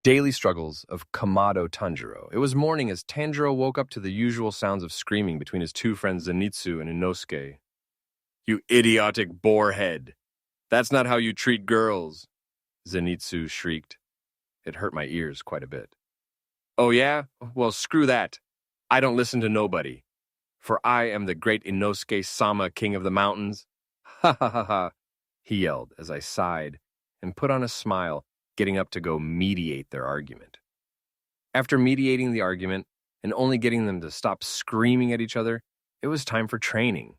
Daily struggles of Kamado Tanjiro. It was morning as Tanjiro woke up to the usual sounds of screaming between his two friends Zenitsu and Inosuke. "You idiotic boarhead! That's not how you treat girls!" Zenitsu shrieked. It hurt my ears quite a bit. "Oh yeah? Well, screw that. I don't listen to nobody. For I am the great Inosuke-sama, king of the mountains." "Ha ha ha ha," he yelled as I sighed and put on a smile, getting up to go mediate their argument. After mediating the argument and only getting them to stop screaming at each other, it was time for training.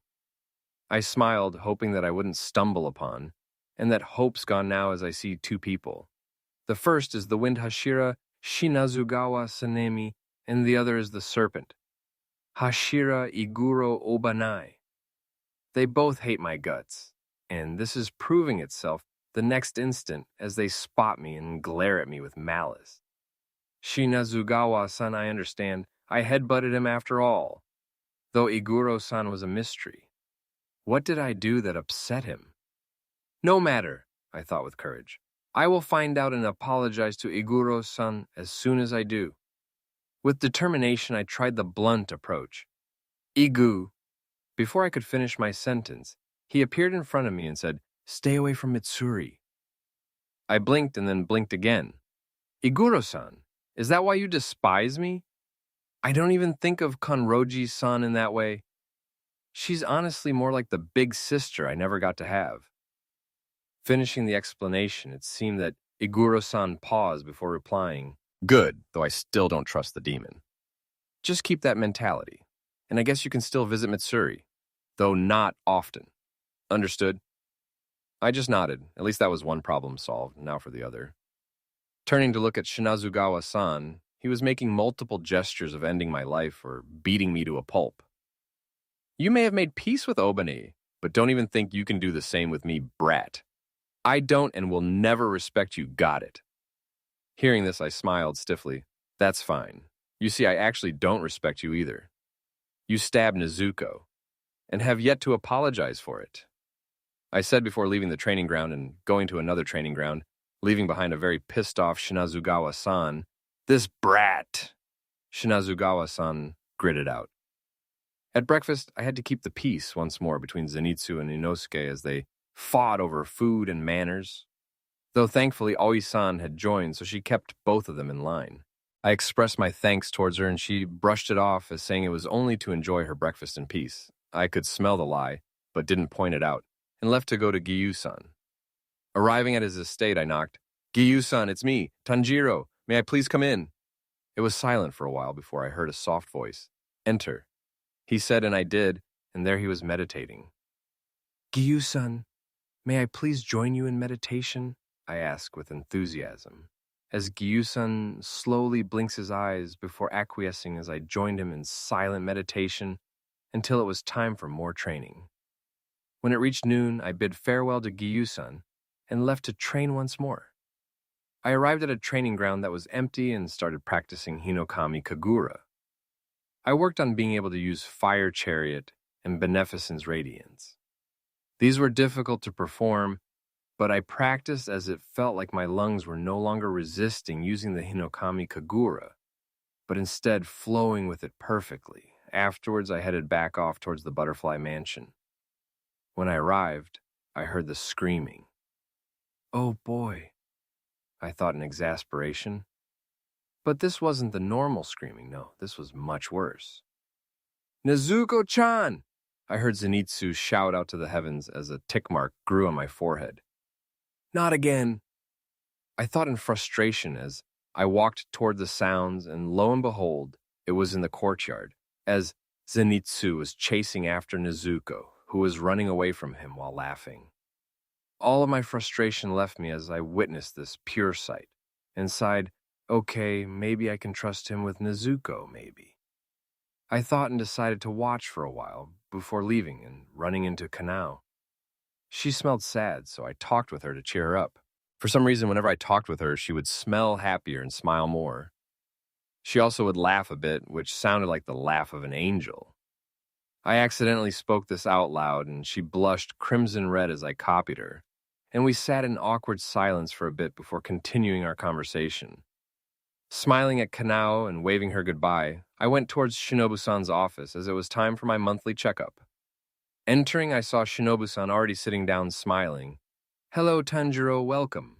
I smiled, hoping that I wouldn't stumble upon, and that hope's gone now as I see two people. The first is the wind Hashira Shinazugawa Sanemi, and the other is the serpent, Hashira Iguro Obanai. They both hate my guts, and this is proving itself the next instant as they spot me and glare at me with malice. Shinazugawa-san, I understand. I headbutted him after all, though Iguro-san was a mystery. What did I do that upset him? No matter, I thought with courage. I will find out and apologize to Iguro-san as soon as I do. With determination, I tried the blunt approach. Igu. Before I could finish my sentence, he appeared in front of me and said, "Stay away from Mitsuri." I blinked and then blinked again. "Iguro-san, is that why you despise me? I don't even think of Konroji-san in that way. She's honestly more like the big sister I never got to have." Finishing the explanation, it seemed that Iguro-san paused before replying, "Good, though I still don't trust the demon. Just keep that mentality, and I guess you can still visit Mitsuri, though not often. Understood?" I just nodded. At least that was one problem solved, now for the other. Turning to look at Shinazugawa-san, he was making multiple gestures of ending my life or beating me to a pulp. "You may have made peace with Obane, but don't even think you can do the same with me, brat. I don't and will never respect you, got it?" Hearing this, I smiled stiffly. "That's fine. You see, I actually don't respect you either. You stabbed Nezuko, and have yet to apologize for it," I said before leaving the training ground and going to another training ground, leaving behind a very pissed-off Shinazugawa-san. "This brat!" Shinazugawa-san gritted out. At breakfast, I had to keep the peace once more between Zenitsu and Inosuke as they fought over food and manners, though thankfully Aoi-san had joined, so she kept both of them in line. I expressed my thanks towards her, and she brushed it off as saying it was only to enjoy her breakfast in peace. I could smell the lie, but didn't point it out, and left to go to Giyu-san. Arriving at his estate, I knocked. "Giyu-san, it's me, Tanjiro. May I please come in?" It was silent for a while before I heard a soft voice. "Enter," he said, and I did, and there he was meditating. "Giyu-san, may I please join you in meditation?" I asked with enthusiasm, as Giyu-san slowly blinks his eyes before acquiescing as I joined him in silent meditation until it was time for more training. When it reached noon, I bid farewell to Giyu-san and left to train once more. I arrived at a training ground that was empty and started practicing Hinokami Kagura. I worked on being able to use Fire Chariot and Beneficence Radiance. These were difficult to perform, but I practiced as it felt like my lungs were no longer resisting using the Hinokami Kagura, but instead flowing with it perfectly. Afterwards, I headed back off towards the Butterfly Mansion. When I arrived, I heard the screaming. "Oh boy," I thought in exasperation. But this wasn't the normal screaming, no, this was much worse. "Nezuko-chan!" I heard Zenitsu shout out to the heavens as a tick mark grew on my forehead. "Not again," I thought in frustration as I walked toward the sounds, and lo and behold, it was in the courtyard, as Zenitsu was chasing after Nezuko, who was running away from him while laughing. All of my frustration left me as I witnessed this pure sight, and sighed, okay, maybe I can trust him with Nezuko, maybe. I thought and decided to watch for a while before leaving and running into Kanao. She smelled sad, so I talked with her to cheer her up. For some reason, whenever I talked with her, she would smell happier and smile more. She also would laugh a bit, which sounded like the laugh of an angel. I accidentally spoke this out loud, and she blushed crimson red as I copied her, and we sat in awkward silence for a bit before continuing our conversation. Smiling at Kanao and waving her goodbye, I went towards Shinobu-san's office as it was time for my monthly checkup. Entering, I saw Shinobu-san already sitting down smiling. "Hello, Tanjiro, welcome.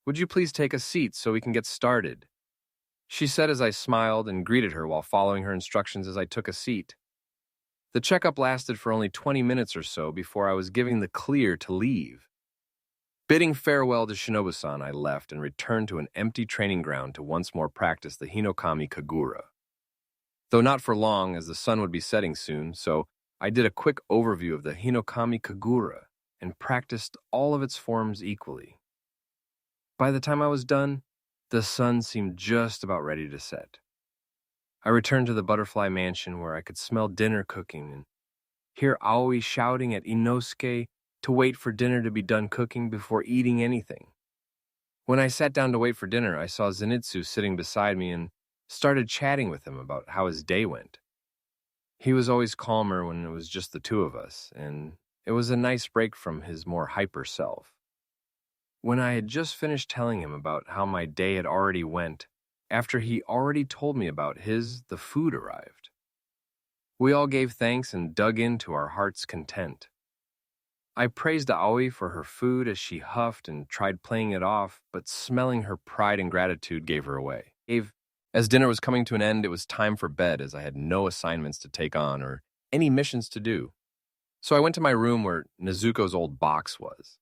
Would you please take a seat so we can get started?" She said as I smiled and greeted her while following her instructions as I took a seat. The checkup lasted for only 20 minutes or so before I was given the clear to leave. Bidding farewell to Shinobu-san, I left and returned to an empty training ground to once more practice the Hinokami Kagura. Though not for long, as the sun would be setting soon, so I did a quick overview of the Hinokami Kagura and practiced all of its forms equally. By the time I was done, the sun seemed just about ready to set. I returned to the butterfly mansion where I could smell dinner cooking and hear Aoi shouting at Inosuke to wait for dinner to be done cooking before eating anything. When I sat down to wait for dinner, I saw Zenitsu sitting beside me and started chatting with him about how his day went. He was always calmer when it was just the two of us, and it was a nice break from his more hyper self. When I had just finished telling him about how my day had already went, after he already told me about his, the food arrived. We all gave thanks and dug into our heart's content. I praised Aoi for her food as she huffed and tried playing it off, but smelling her pride and gratitude gave her away. As dinner was coming to an end, it was time for bed as I had no assignments to take on or any missions to do. So I went to my room where Nezuko's old box was.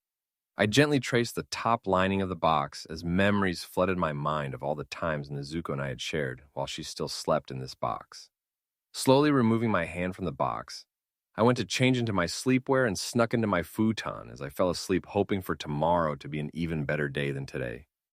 I gently traced the top lining of the box as memories flooded my mind of all the times Nezuko and I had shared while she still slept in this box. Slowly removing my hand from the box, I went to change into my sleepwear and snuck into my futon as I fell asleep hoping for tomorrow to be an even better day than today.